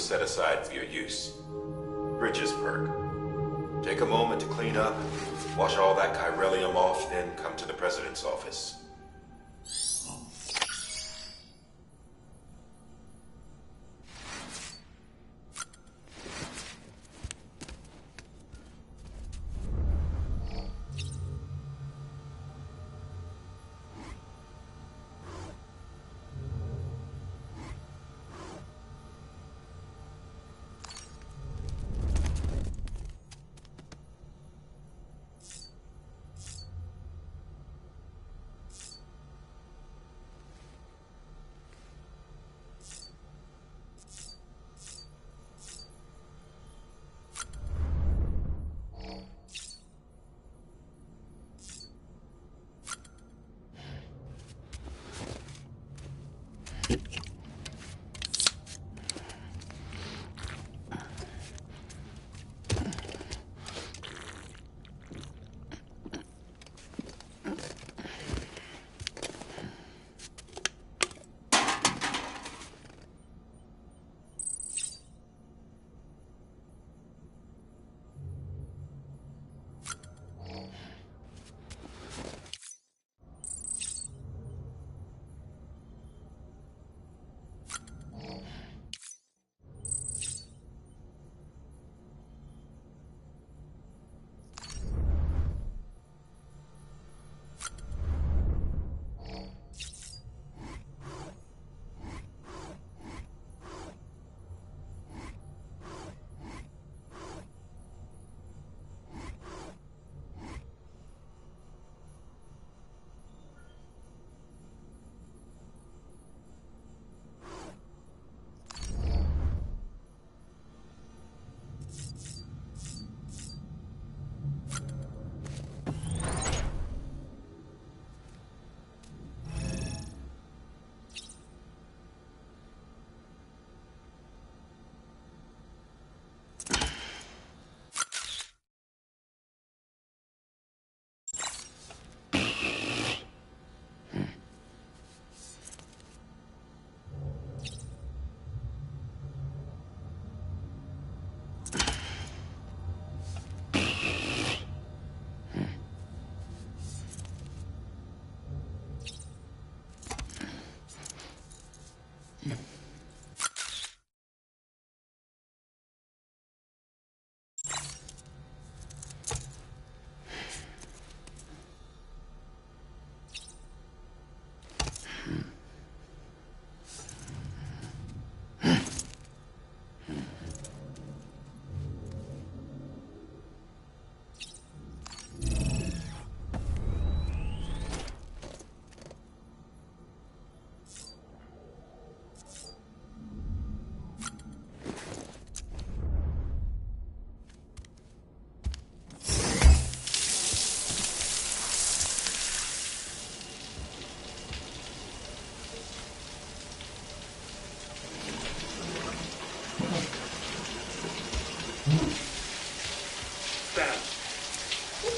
set aside for your use. Bridges perk. Take a moment to clean up, wash all that chiralium off, then come to the President's office.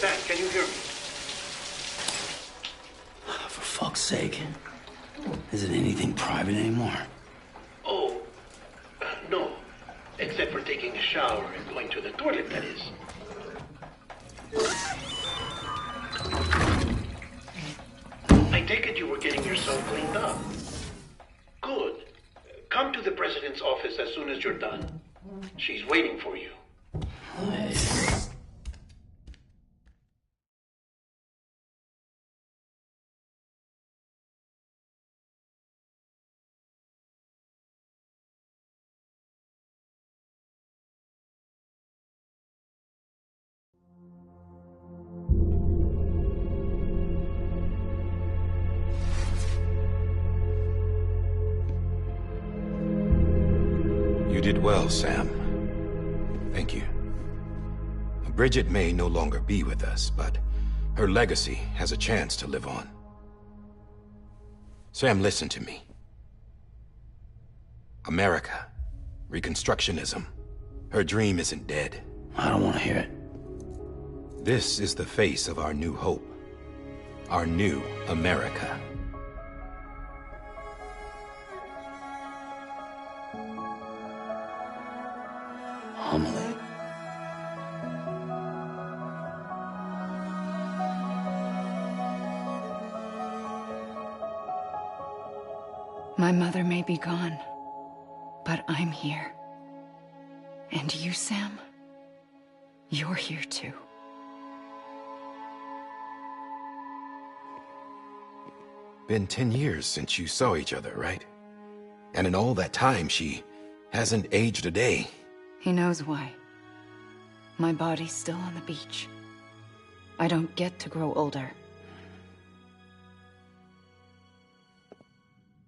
Sam, can you hear me? For fuck's sake. Is it anything private anymore? Oh, no. Except for taking a shower and going to the toilet, that is. I take it you were getting yourself cleaned up. Good. Come to the President's office as soon as you're done. She's waiting for you. You did well, Sam. Thank you. Bridget may no longer be with us, but her legacy has a chance to live on. Sam, listen to me. America, Reconstructionism, her dream isn't dead. I don't want to hear it. This is the face of our new hope. Our new America. Amelie. My mother may be gone, but I'm here. And you, Sam, you're here too. Been 10 years since you saw each other, right? And in all that time, she hasn't aged a day. He knows why. My body's still on the beach. I don't get to grow older.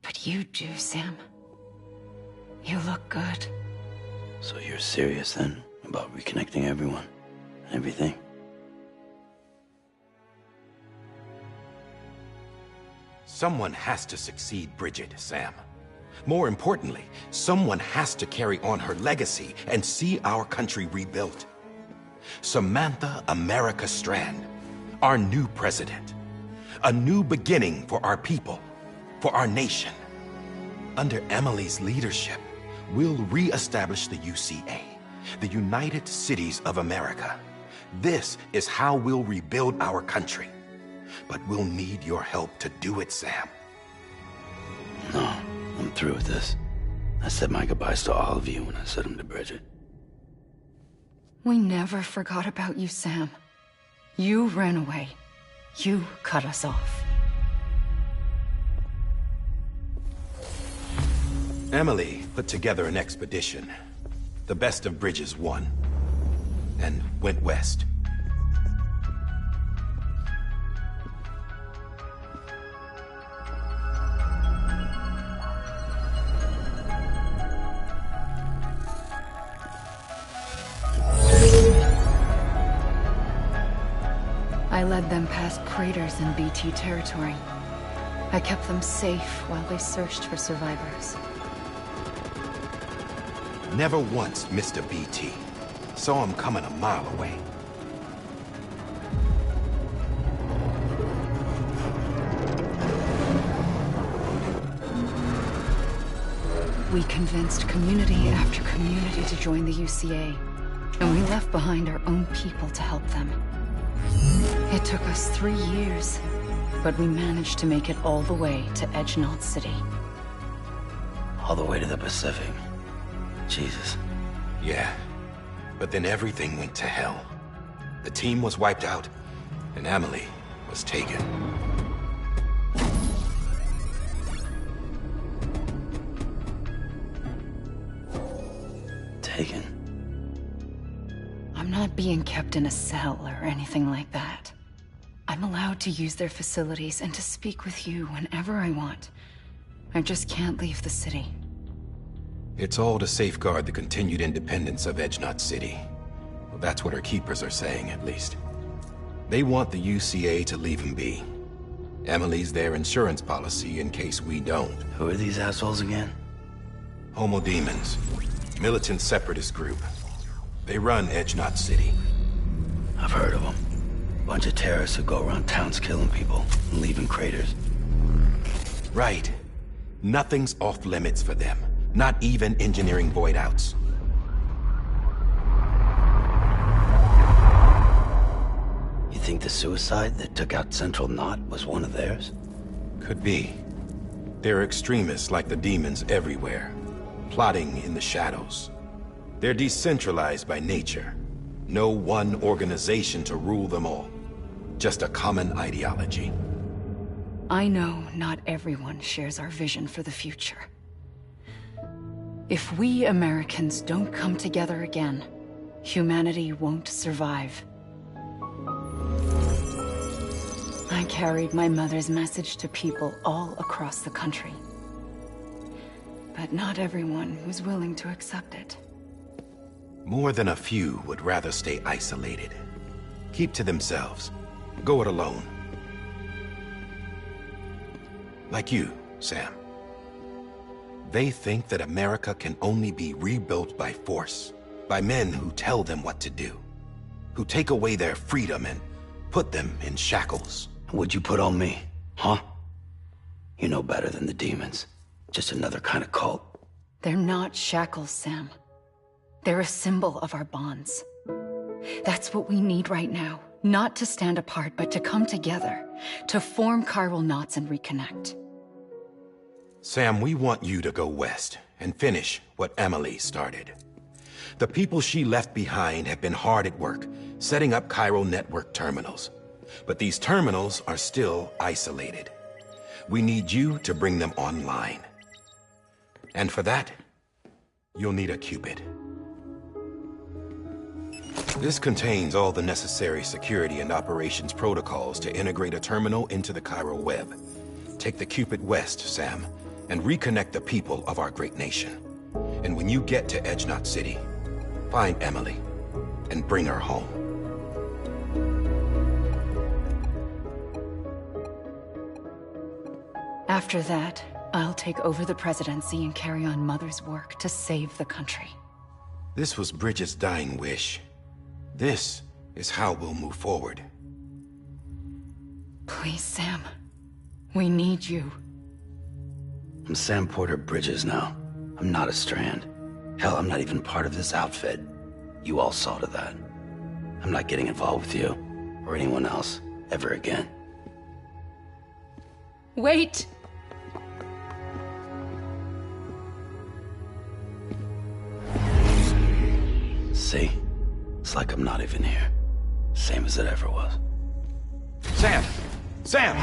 But you do, Sam. You look good. So you're serious then about reconnecting everyone and everything? Someone has to succeed Bridget, Sam. More importantly, someone has to carry on her legacy and see our country rebuilt. Samantha America Strand, our new president. A new beginning for our people, for our nation. Under Emily's leadership, we'll re-establish the UCA, the United Cities of America. This is how we'll rebuild our country. But we'll need your help to do it, Sam. No, I'm through with this. I said my goodbyes to all of you when I said them to Bridget. We never forgot about you, Sam. You ran away. You cut us off. Emily put together an expedition. The best of Bridges won. And went west. I led them past craters in BT territory. I kept them safe while they searched for survivors. Never once missed a BT. Saw him coming a mile away. We convinced community after community to join the UCA, and we left behind our own people to help them. It took us 3 years, but we managed to make it all the way to Edgenot City. All the way to the Pacific. Jesus. Yeah, but then everything went to hell. The team was wiped out, and Emily was taken. Taken? I'm not being kept in a cell or anything like that. I'm allowed to use their facilities and to speak with you whenever I want. I just can't leave the city. It's all to safeguard the continued independence of Edgenot City. Well, that's what our keepers are saying, at least. They want the UCA to leave him be. Emily's their insurance policy in case we don't. Who are these assholes again? Homo Demons. Militant separatist group. They run Edgenot City. I've heard of them. Bunch of terrorists who go around towns killing people and leaving craters. Right. Nothing's off limits for them. Not even engineering void outs. You think the suicide that took out Central Knot was one of theirs? Could be. There are extremists like the demons everywhere, plotting in the shadows. They're decentralized by nature. No one organization to rule them all. Just a common ideology. I know not everyone shares our vision for the future. If we Americans don't come together again, humanity won't survive. I carried my mother's message to people all across the country. But not everyone was willing to accept it. More than a few would rather stay isolated. Keep to themselves. Go it alone. Like you, Sam. They think that America can only be rebuilt by force, by men who tell them what to do, who take away their freedom and put them in shackles. What'd you put on me, huh? You know better than the demons. Just another kind of cult. They're not shackles, Sam. They're a symbol of our bonds. That's what we need right now. Not to stand apart, but to come together. To form chiral knots and reconnect. Sam, we want you to go west and finish what Emily started. The people she left behind have been hard at work, setting up chiral network terminals. But these terminals are still isolated. We need you to bring them online. And for that, you'll need a Cupid. This contains all the necessary security and operations protocols to integrate a terminal into the chiral web. Take the Cupid west, Sam, and reconnect the people of our great nation. And when you get to Edge Knot City, find Emily and bring her home. After that, I'll take over the presidency and carry on Mother's work to save the country. This was Bridget's dying wish. This is how we'll move forward. Please, Sam. We need you. I'm Sam Porter Bridges now. I'm not a Strand. Hell, I'm not even part of this outfit. You all saw to that. I'm not getting involved with you, or anyone else, ever again. Wait! See? It's like I'm not even here. Same as it ever was. Sam! Sam!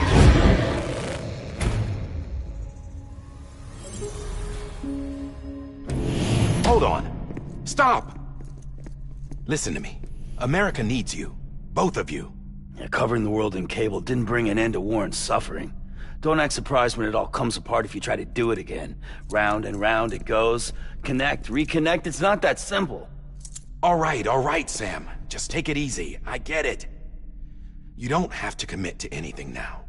Hold on. Stop! Listen to me. America needs you. Both of you. Yeah, covering the world in cable didn't bring an end to war and suffering. Don't act surprised when it all comes apart if you try to do it again. Round and round it goes. Connect, reconnect, it's not that simple. All right, Sam. Just take it easy. I get it. You don't have to commit to anything now.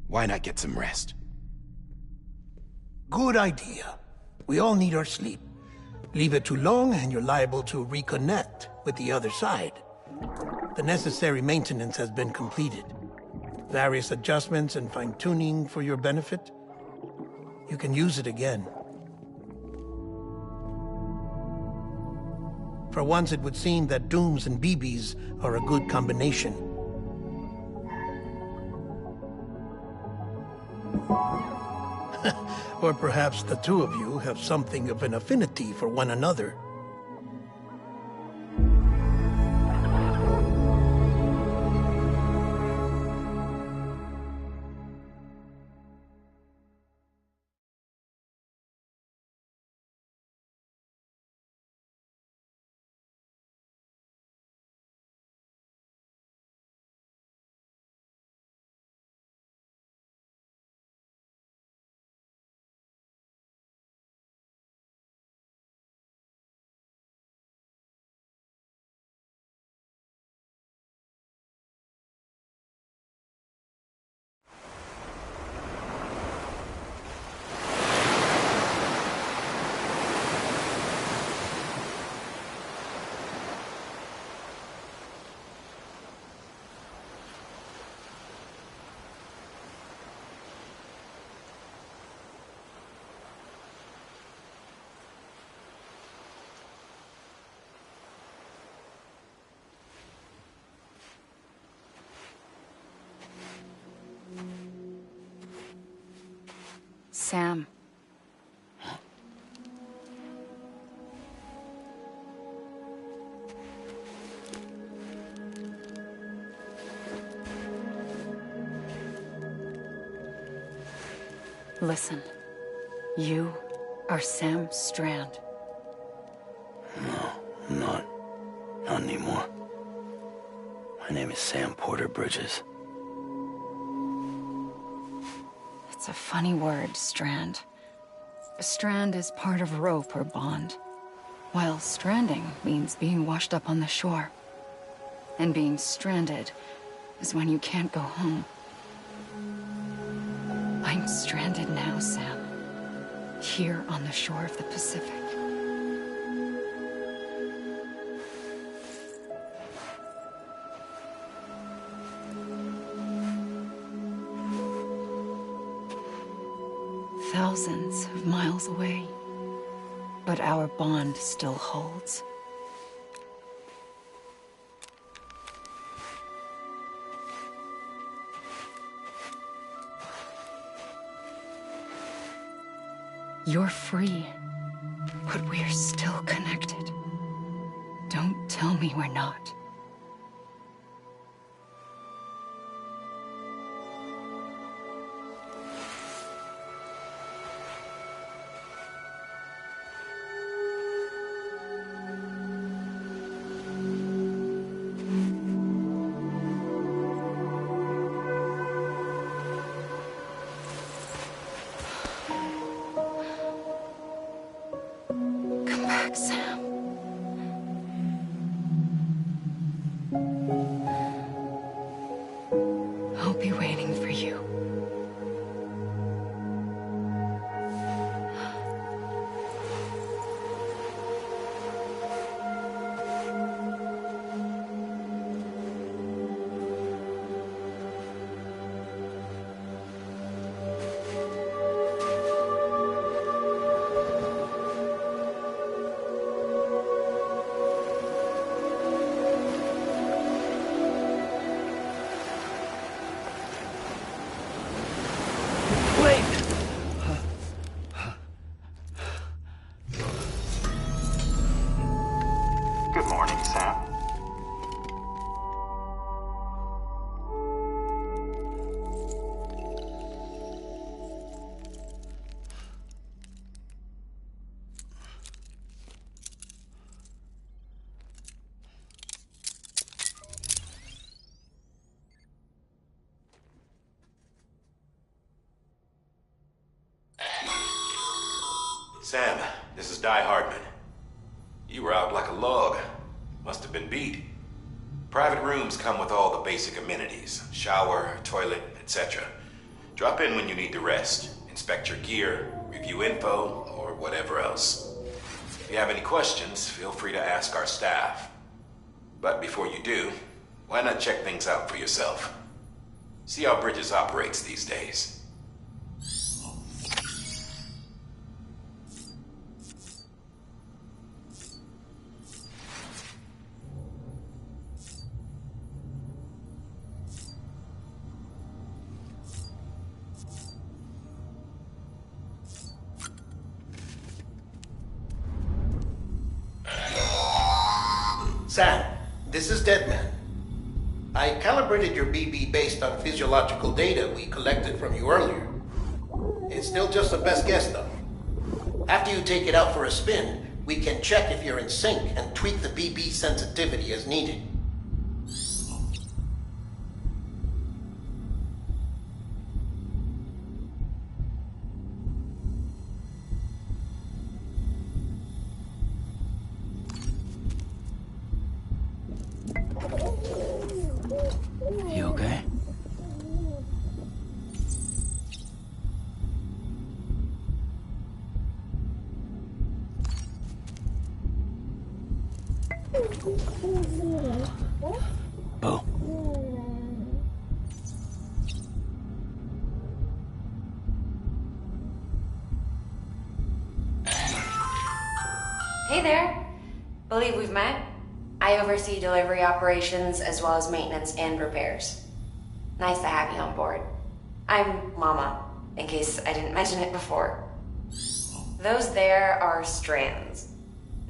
Why not get some rest? Good idea. We all need our sleep. Leave it too long and you're liable to reconnect with the other side. The necessary maintenance has been completed. Various adjustments and fine-tuning for your benefit. You can use it again. For once, it would seem that Dooms and BBs are a good combination. Or perhaps the two of you have something of an affinity for one another. Sam. Listen. You are Sam Strand. No, I'm not. Not anymore. My name is Sam Porter Bridges. It's a funny word, Strand. A strand is part of rope or bond, while stranding means being washed up on the shore. And being stranded is when you can't go home. I'm stranded now, Sam. Here on the shore of the Pacific. Thousands of miles away. But our bond still holds. You're free, but we're still connected. Don't tell me we're not. Come back, Sam. I'll be waiting for you. Good morning, Sam. Sam, this is Di Hardman. You were out like a log. Must have been beat. Private rooms come with all the basic amenities. Shower, toilet, etc. Drop in when you need to rest. Inspect your gear, review info, or whatever else. If you have any questions, feel free to ask our staff. But before you do, why not check things out for yourself? See how Bridges operates these days. Sam, this is Deadman. I calibrated your BB based on physiological data we collected from you earlier. It's still just a best guess, though. After you take it out for a spin, we can check if you're in sync and tweak the BB sensitivity as needed. You okay? Bo. Hey there. Believe we've met? I oversee delivery operations as well as maintenance and repairs. Nice to have you on board. I'm Mama, in case I didn't mention it before. Those there are strands.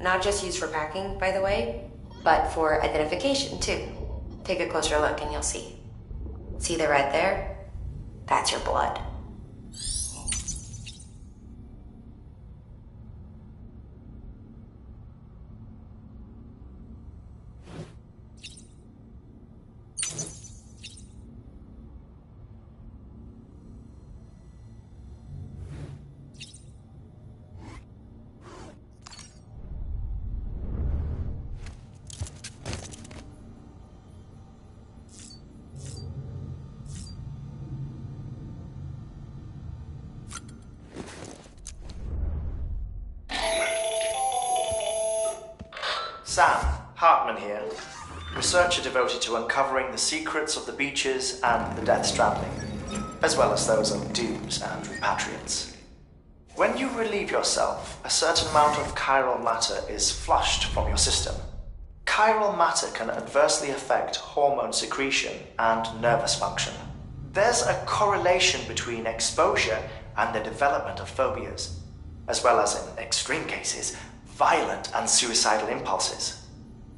Not just used for packing, by the way, but for identification too. Take a closer look and you'll see. See the red there? That's your blood. Sam, Hartman here. Researcher devoted to uncovering the secrets of the beaches and the Death Stranding, as well as those of dooms and repatriates. When you relieve yourself, a certain amount of chiral matter is flushed from your system. Chiral matter can adversely affect hormone secretion and nervous function. There's a correlation between exposure and the development of phobias, as well as, in extreme cases, violent and suicidal impulses.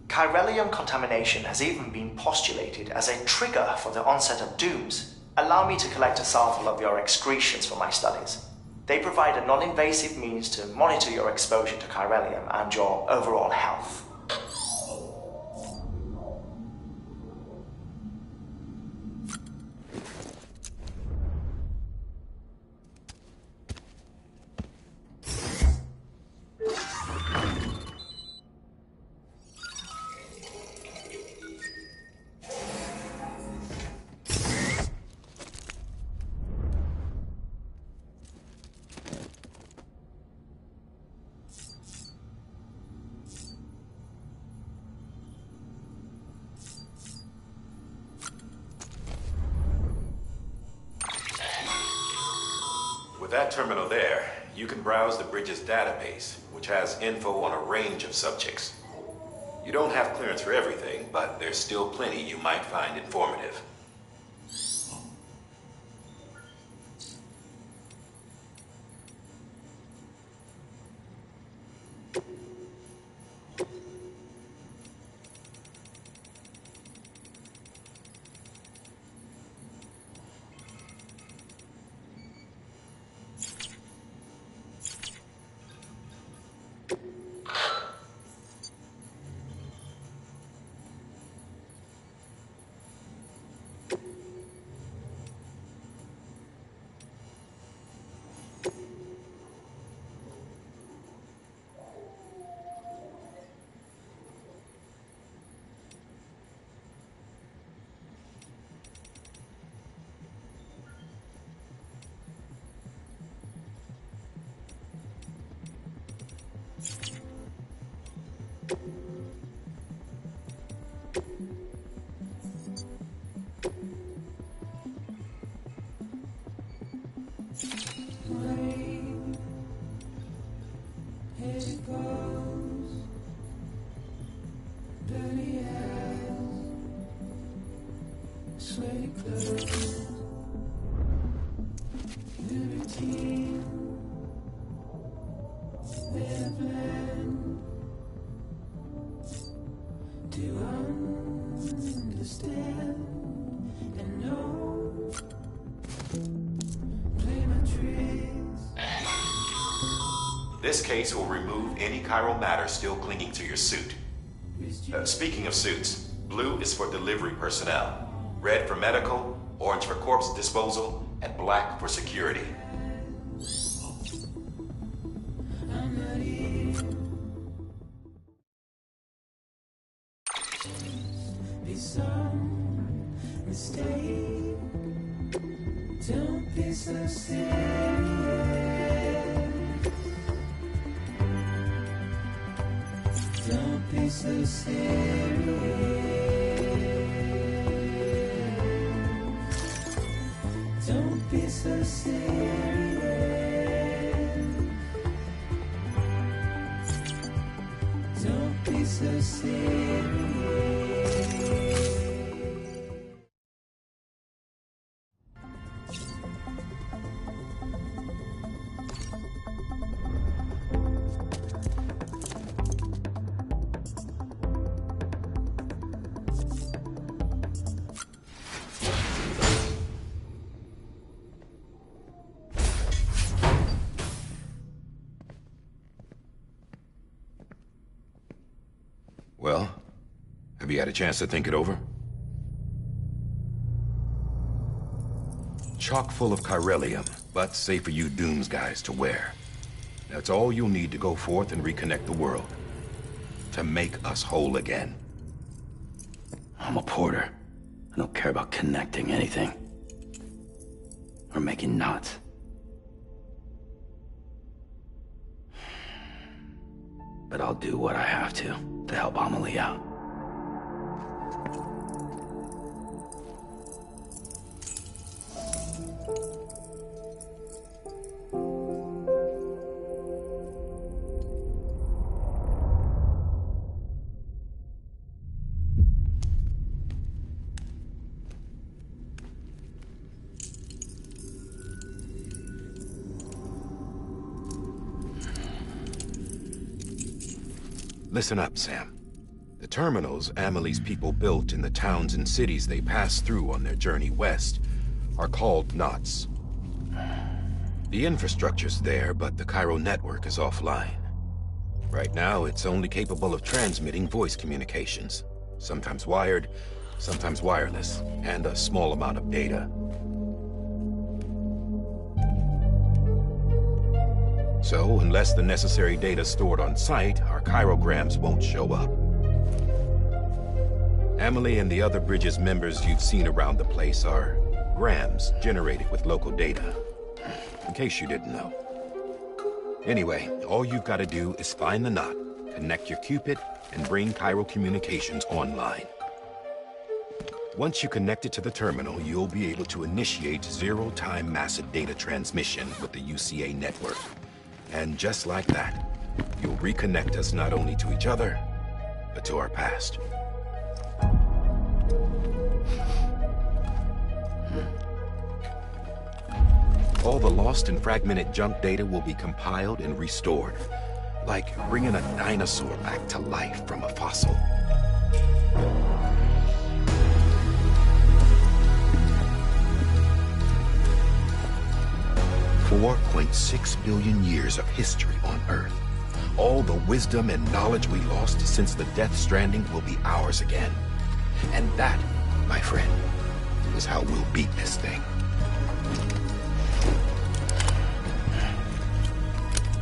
Chiralium contamination has even been postulated as a trigger for the onset of dooms. Allow me to collect a sample of your excretions for my studies. They provide a non-invasive means to monitor your exposure to chiralium and your overall health. With that terminal there, you can browse the bridge's database, which has info on a range of subjects. You don't have clearance for everything, but there's still plenty you might find informative. This case will remove any chiral matter still clinging to your suit. Speaking of suits, blue is for delivery personnel, red for medical, orange for corpse disposal, and black for security. Don't be so serious. Don't be so serious. Don't be so serious. Don't be so serious. Well, have you had a chance to think it over? Chock full of chiralium, but safe for you Dooms guys to wear. That's all you'll need to go forth and reconnect the world. To make us whole again. I'm a porter. I don't care about connecting anything. Or making knots. But I'll do what I have to help Amelie out. Listen up, Sam. The terminals Amelie's people built in the towns and cities they passed through on their journey west are called knots. The infrastructure's there, but the Cairo network is offline. Right now, it's only capable of transmitting voice communications. Sometimes wired, sometimes wireless, and a small amount of data. So, unless the necessary data stored on site, our chirograms won't show up. Amelie and the other Bridges members you've seen around the place are grams generated with local data. In case you didn't know. Anyway, all you've got to do is find the knot, connect your Cupid, and bring Cairo communications online. Once you connect it to the terminal, you'll be able to initiate zero-time massive data transmission with the UCA network. And just like that, you'll reconnect us not only to each other, but to our past. All the lost and fragmented junk data will be compiled and restored, like bringing a dinosaur back to life from a fossil. $4.6 billion years of history on Earth. All the wisdom and knowledge we lost since the Death Stranding will be ours again. And that, my friend, is how we'll beat this thing.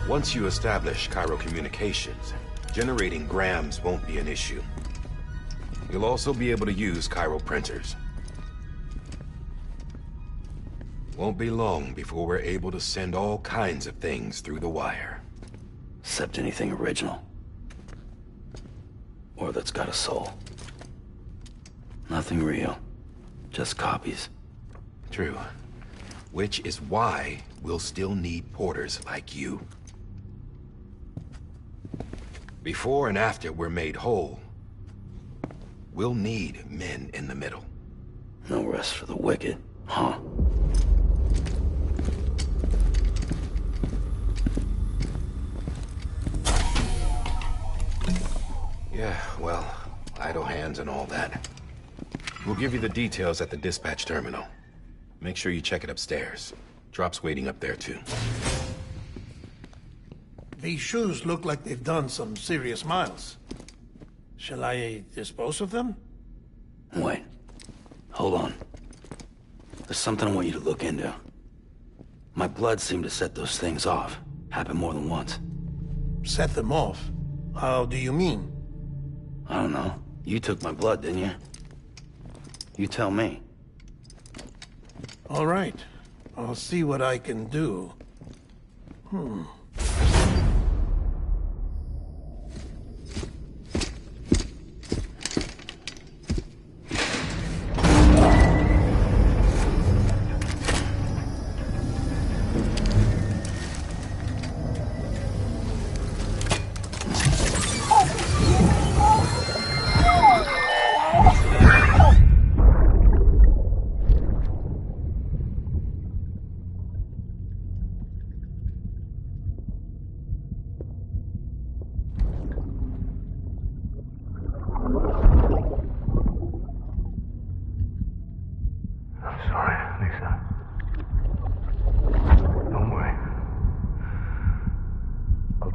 Once you establish Cairo communications, generating grams won't be an issue. You'll also be able to use Cairo printers. Won't be long before we're able to send all kinds of things through the wire. Except anything original. Or that's got a soul. Nothing real. Just copies. True. Which is why we'll still need porters like you. Before and after we're made whole, we'll need men in the middle. No rest for the wicked, huh? Yeah, well, idle hands and all that. We'll give you the details at the dispatch terminal. Make sure you check it upstairs. Drop's waiting up there, too. These shoes look like they've done some serious miles. Shall I dispose of them? Wait. Hold on. There's something I want you to look into. My blood seemed to set those things off. Happened more than once. Set them off? How do you mean? I don't know. You took my blood, didn't you? You tell me. All right. I'll see what I can do.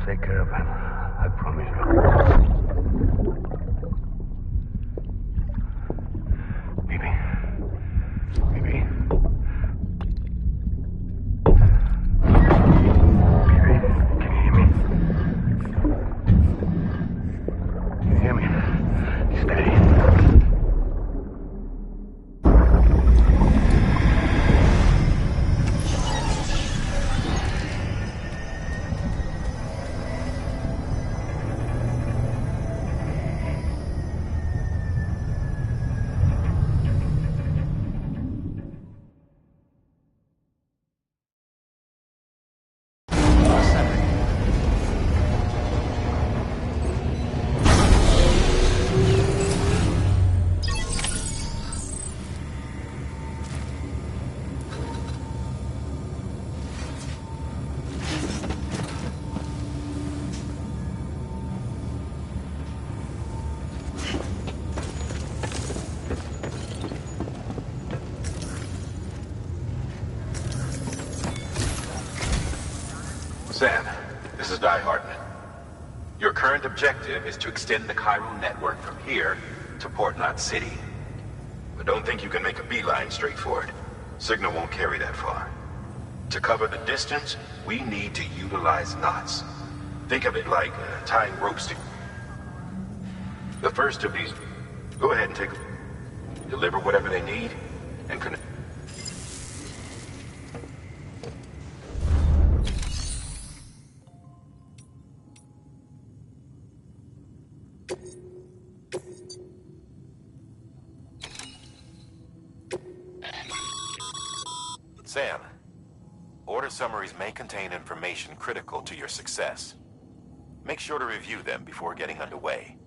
Take care of him. I promise you. Baby. Baby. Baby, can you hear me? Can you hear me? Sam, this is Die Hartman. Your current objective is to extend the chiral network from here to Port Knot City. But don't think you can make a beeline straight for it. Signal won't carry that far. To cover the distance, we need to utilize knots. Think of it like tying ropes to... The first of these... Go ahead and take a... Deliver whatever they need, and connect... Sam, order summaries may contain information critical to your success. Make sure to review them before getting underway.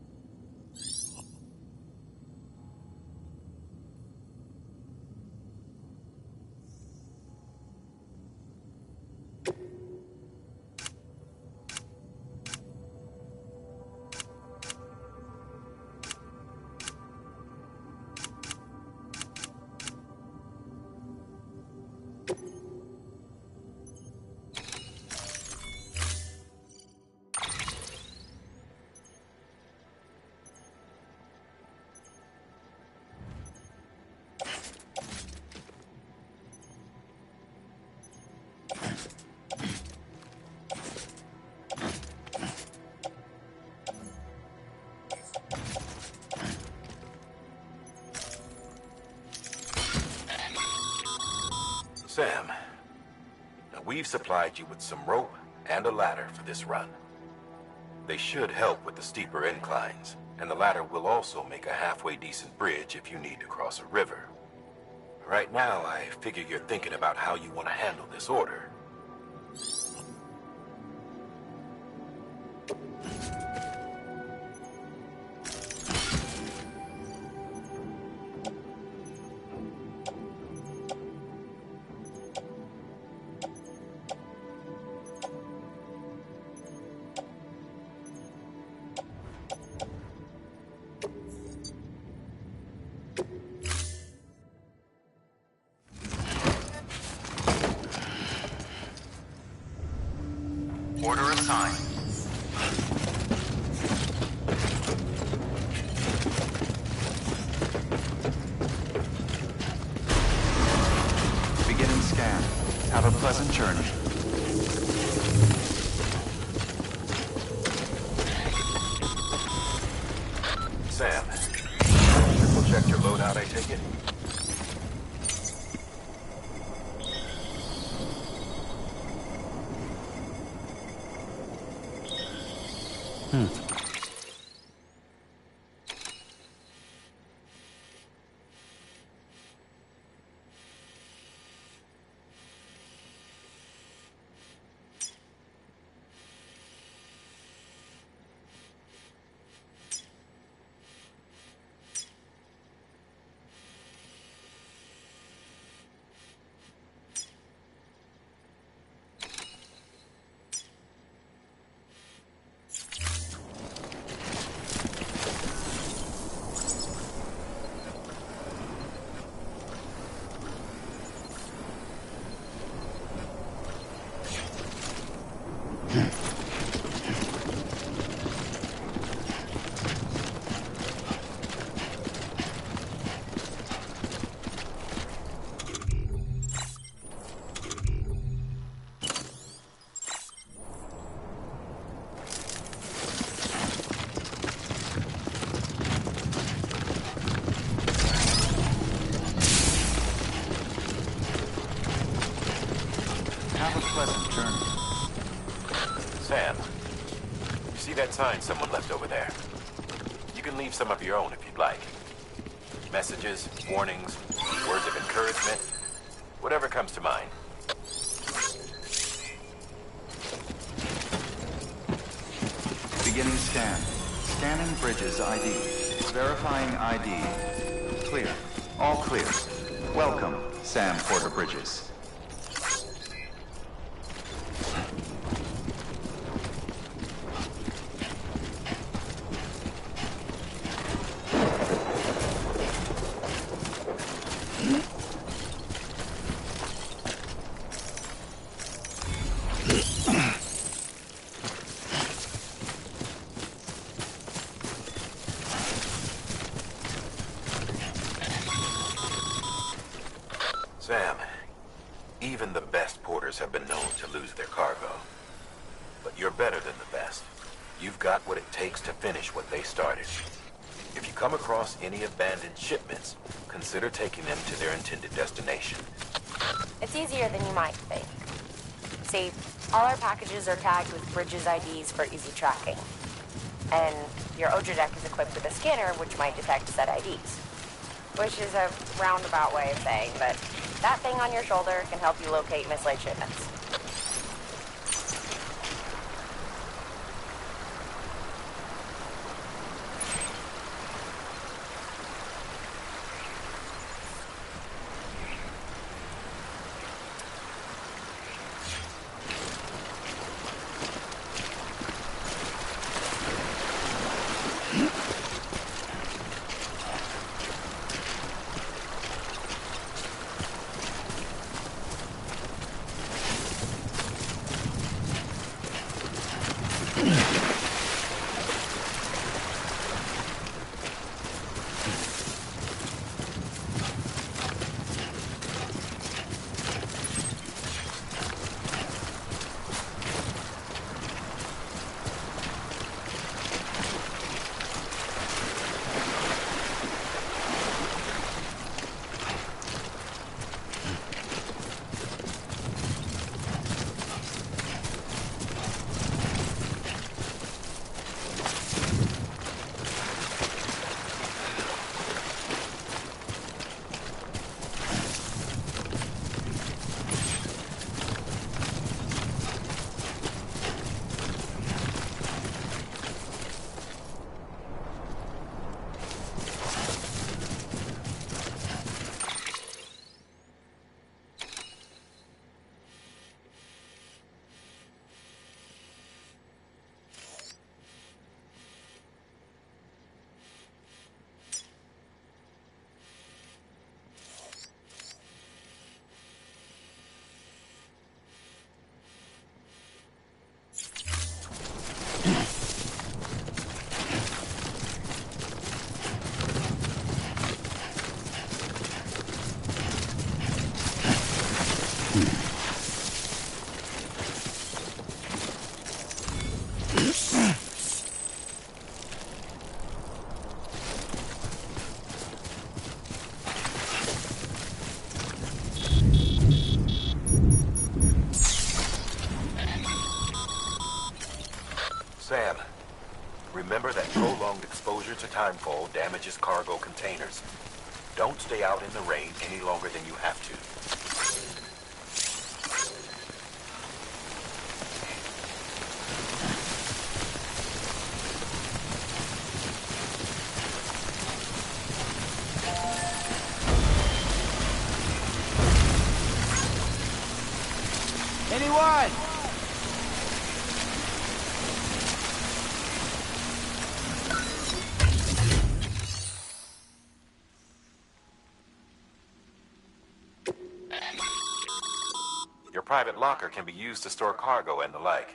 Sam, now we've supplied you with some rope and a ladder for this run. They should help with the steeper inclines, and the ladder will also make a halfway decent bridge if you need to cross a river. Right now, I figure you're thinking about how you want to handle this order. Order assigned. Beginning scan. Have a pleasant journey. Sam, triple check your loadout, I take it? Pleasant journey. Sam, you see that sign someone left over there? You can leave some of your own if you'd like. Messages, warnings, words of encouragement, whatever comes to mind. Beginning scan. Scanning Bridges ID. Verifying ID. Clear. All clear. Welcome, Sam Porter Bridges. Even the best porters have been known to lose their cargo. But you're better than the best. You've got what it takes to finish what they started. If you come across any abandoned shipments, consider taking them to their intended destination. It's easier than you might think. See, all our packages are tagged with Bridges IDs for easy tracking. And your Odra deck is equipped with a scanner which might detect said IDs. Which is a roundabout way of saying that that thing on your shoulder can help you locate mislaid shipments. Sam, remember that prolonged exposure to timefall damages cargo containers. Don't stay out in the rain any longer than you have to. Anyone? Your private locker can be used to store cargo and the like.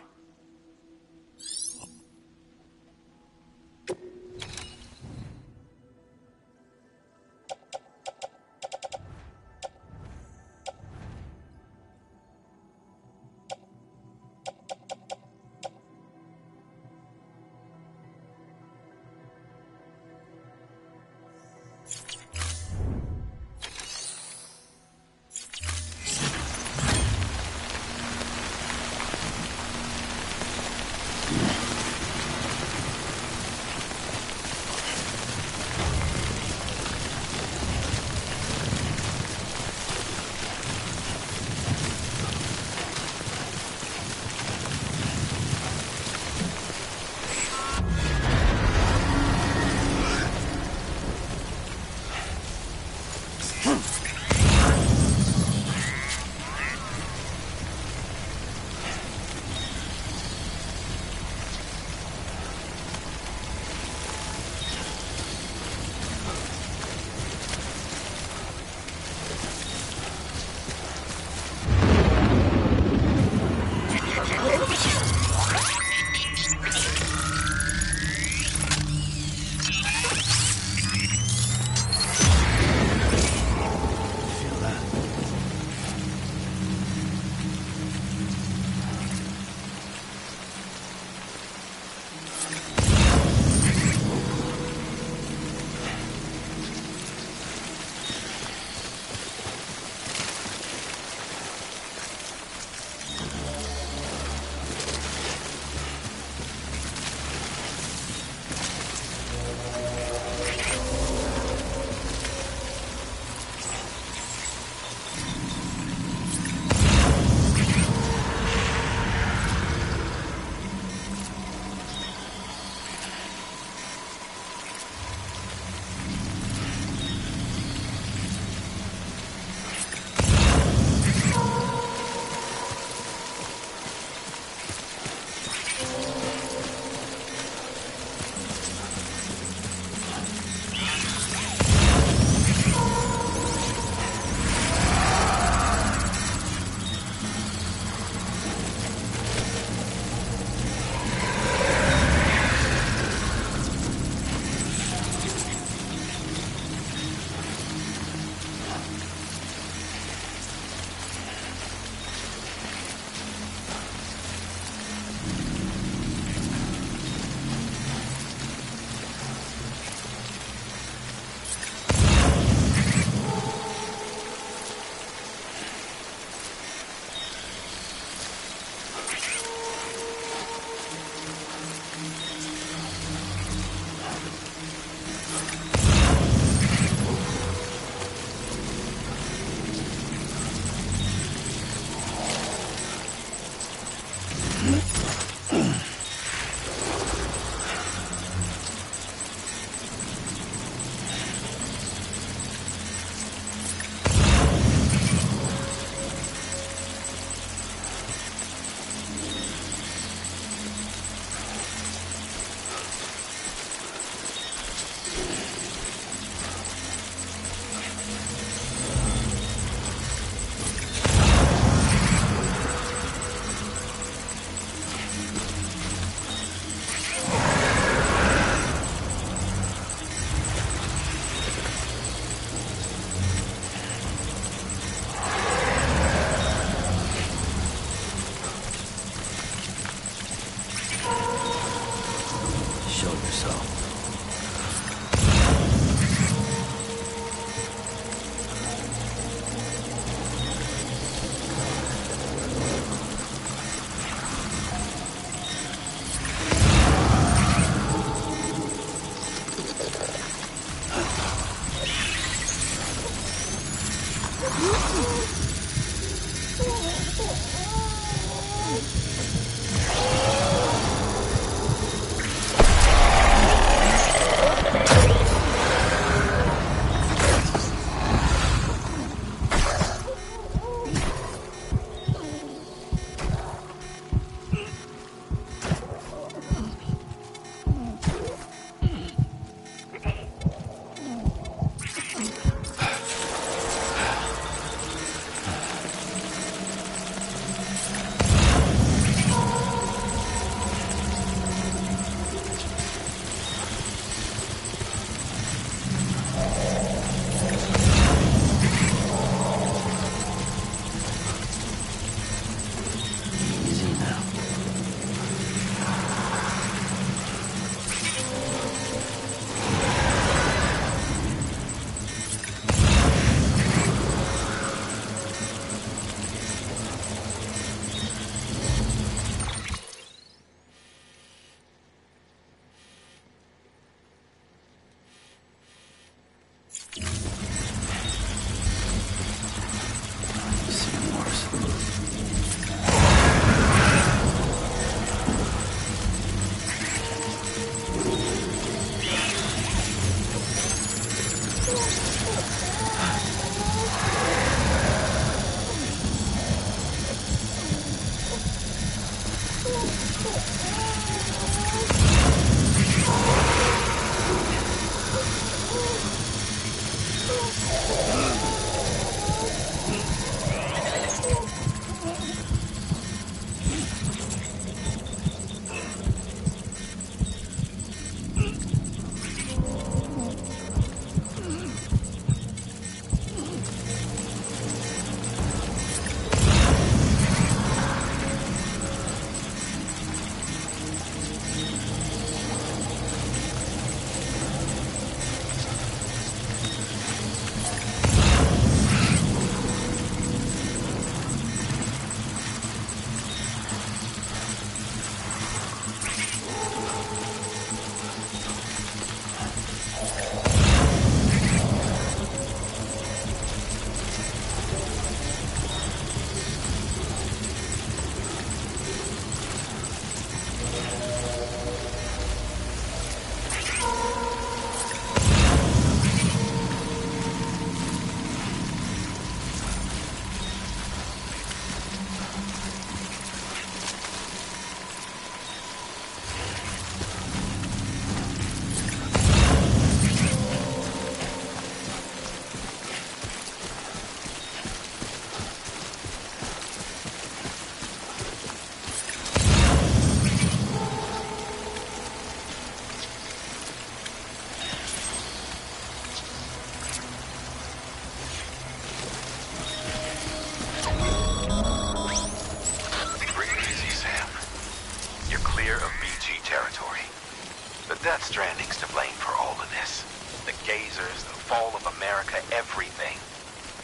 That Stranding's to blame for all of this. The gazers, the fall of America, everything.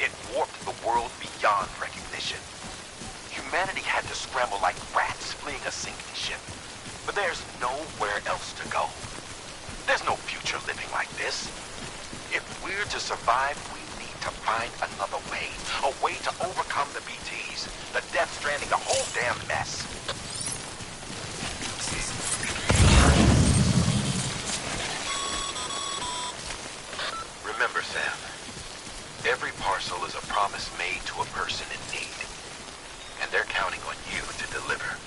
It warped the world beyond recognition. Humanity had to scramble like rats fleeing a sinking ship. But there's nowhere else to go. There's no future living like this. survive, we need to find another way. A way to overcome the BTs. The Death Stranding, the whole damn mess. Remember, Sam, every parcel is a promise made to a person in need. And they're counting on you to deliver.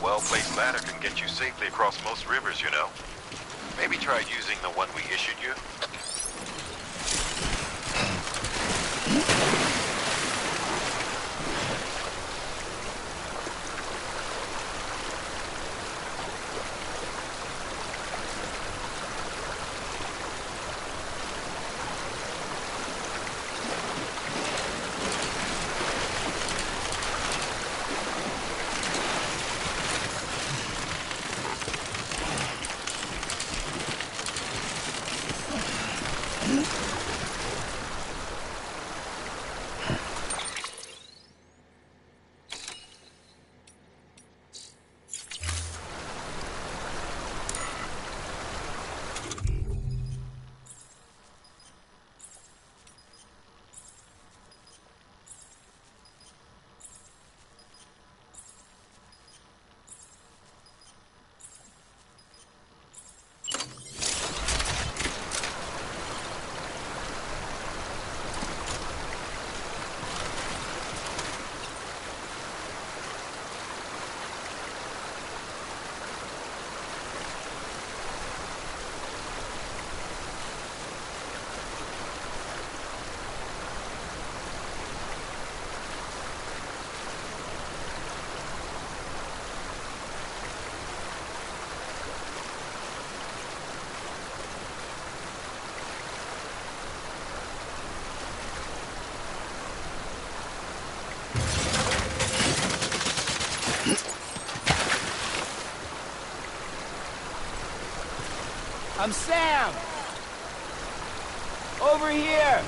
Well-placed ladder can get you safely across most rivers, you know. Maybe try using the one we issued you. I'm Sam! Over here!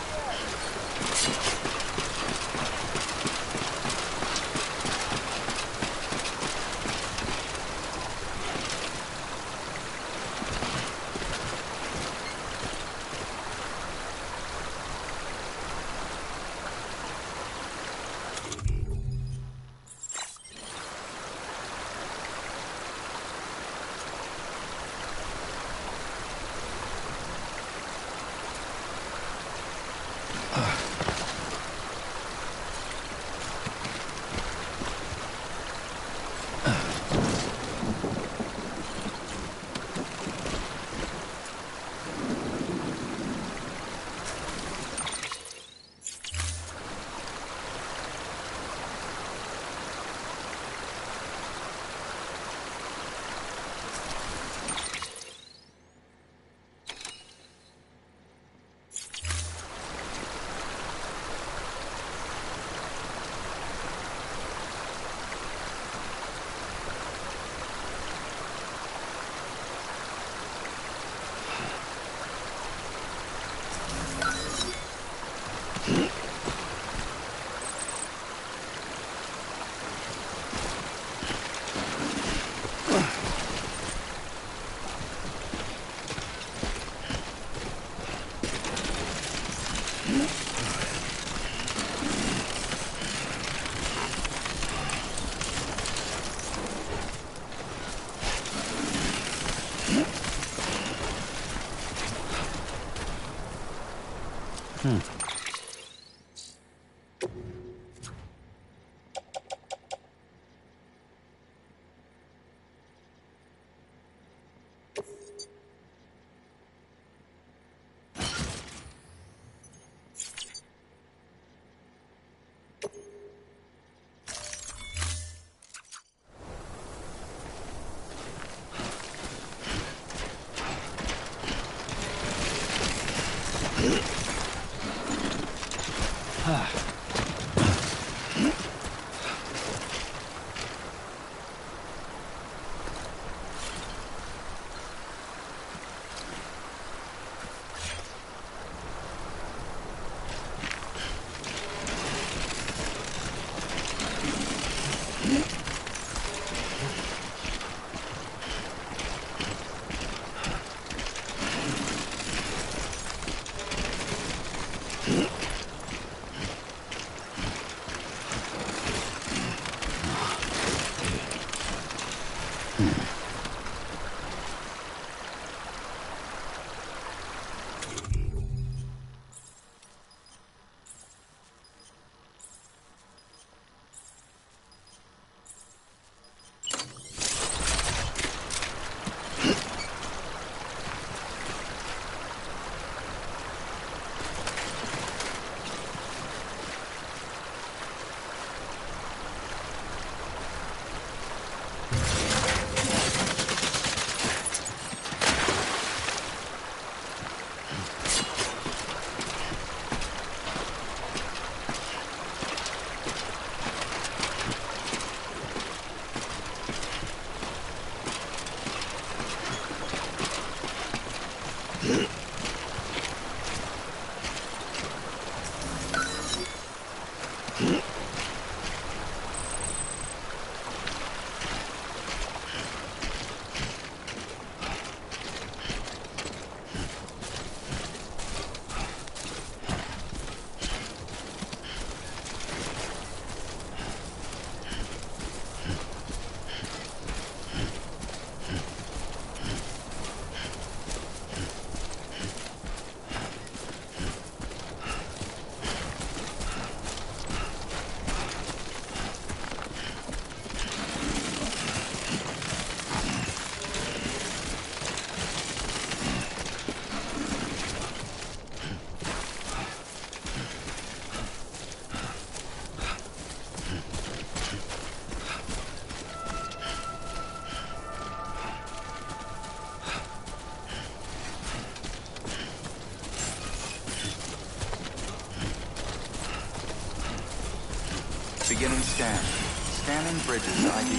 Beginning scan. Scanning bridges ID.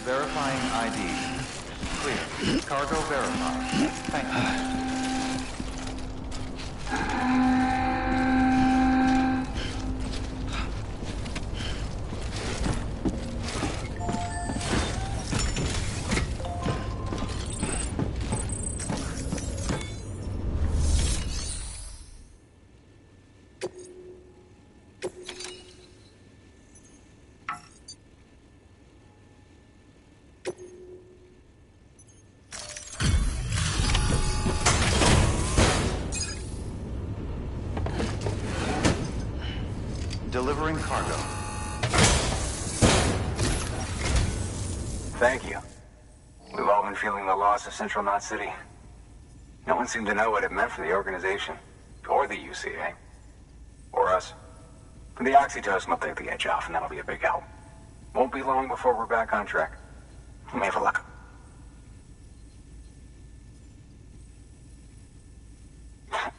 Verifying ID. Clear. Cargo verified. Thank you. Delivering cargo. Thank you. We've all been feeling the loss of Central Knot City. No one seemed to know what it meant for the organization, or the UCA, or us. The oxytocin will take the edge off, and that'll be a big help. Won't be long before we're back on track. We may have a luck.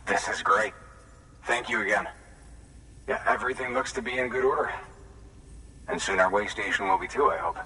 This is great. Thank you again. Yeah, everything looks to be in good order. And soon our way station will be too, I hope.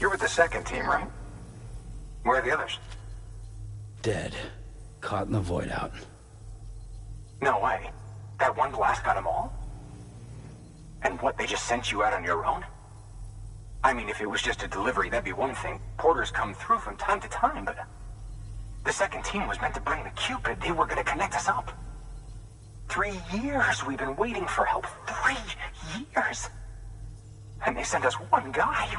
You're with the second team, right? Where are the others? Dead. Caught in the void out. No way. That one blast got them all? And what, they just sent you out on your own? I mean, if it was just a delivery, that'd be one thing. Porters come through from time to time, but... The second team was meant to bring the Cupid. They were gonna connect us up. 3 years we've been waiting for help. 3 years! And they sent us one guy.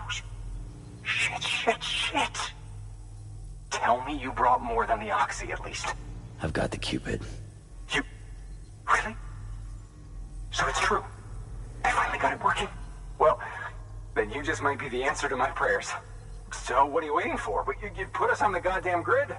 Shit. Tell me you brought more than the Oxy, at least. I've got the Cupid. You... Really? So it's true. They finally got it working? Well, then you just might be the answer to my prayers. So what are you waiting for? You put us on the goddamn grid?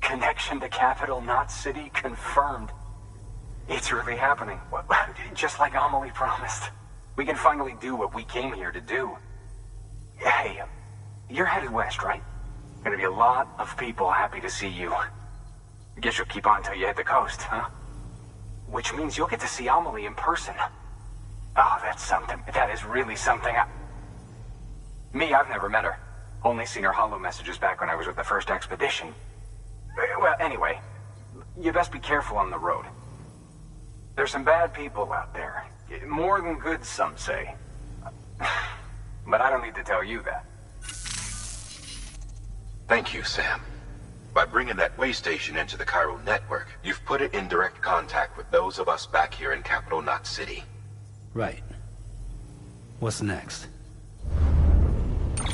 Connection to Capital Knot City confirmed. It's really happening. Just like Amelie promised. We can finally do what we came here to do. Hey, you're headed west, right? Gonna be a lot of people happy to see you. Guess you'll keep on till you hit the coast, huh? Which means you'll get to see Amelie in person. Oh, that's something. That is really something. I've never met her. Only seen her holo messages back when I was with the first expedition. Well, anyway, you best be careful on the road. There's some bad people out there. More than good, some say. But I don't need to tell you that. Thank you, Sam. By bringing that way station into the Cairo network, you've put it in direct contact with those of us back here in Capital Knot City. Right. What's next?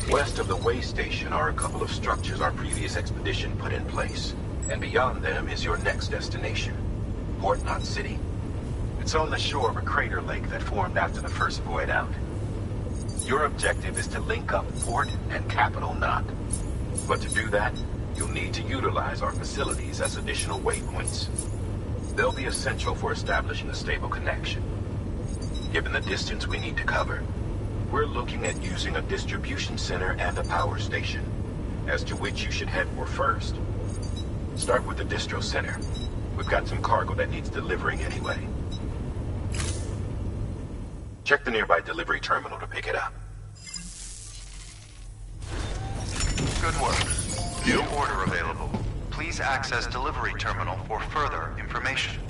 West of the way station are a couple of structures our previous expedition put in place. And beyond them is your next destination, Port Knot City. It's on the shore of a crater lake that formed after the first void out. Your objective is to link up Port and Capital Knot. But to do that, you'll need to utilize our facilities as additional waypoints. They'll be essential for establishing a stable connection. Given the distance we need to cover, we're looking at using a distribution center and a power station, as to which you should head for first. Start with the distro center. We've got some cargo that needs delivering anyway. Check the nearby delivery terminal to pick it up. Good work. New order available. Please access delivery terminal for further information.